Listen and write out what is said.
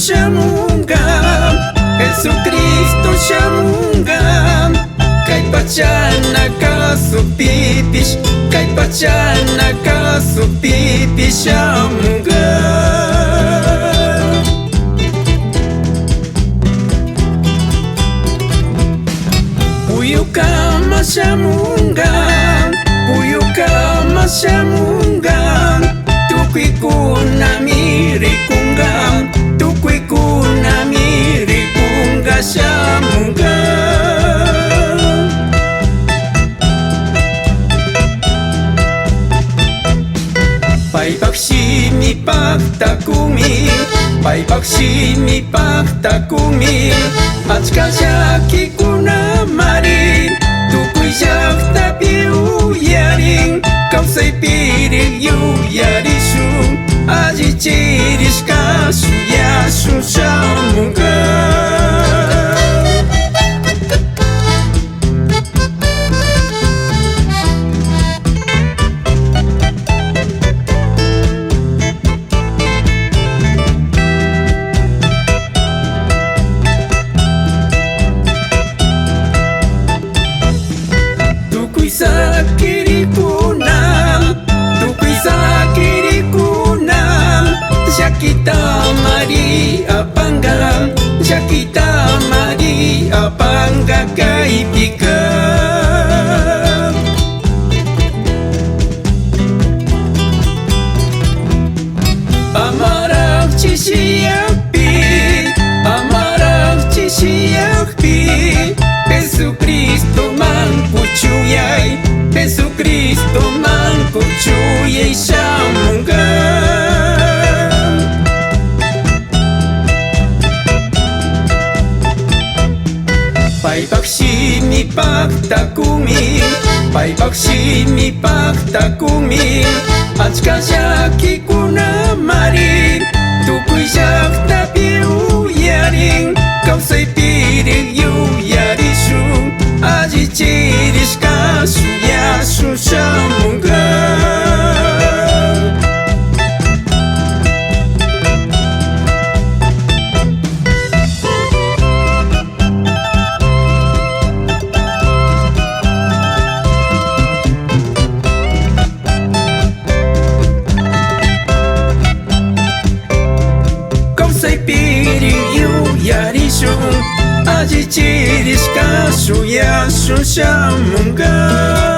syamunggam, Jesucristo syamunggam, kay pacana kasupipis, kay pacana kasupipis syamunggam. Puyo kama syamunggam, puyo kama syamunggam, tukui kuna miri kunggam, tukui kuna miri kungga syamunggam. Pai baksimi paktakumi, pai baksimi paktakumi, achka syaki kuna marin, tukui syak tapi uyaring, kausai piring yuyarisung, aji ciris kasuyasun syamunggam. Tukui sakiri kunam, tukui sakiri kunam, syakita mari apanggam, syakita mari apangga kaipikam. Amarah cisiakpi, amarah cisiakpi, Jesucristo mangkucuyay, Jesucristo mangkucuyay syamunggam. Pai baksimi paktakumi, pai baksimi paktakumi, achka syaki kuna marin, tukui syak tapi uyaring, kausai piring yuyarisung, aji ciris kasuyasun syamunggam. Kausai piring yuyarisung, aji ciris kasuyasun syamunggam.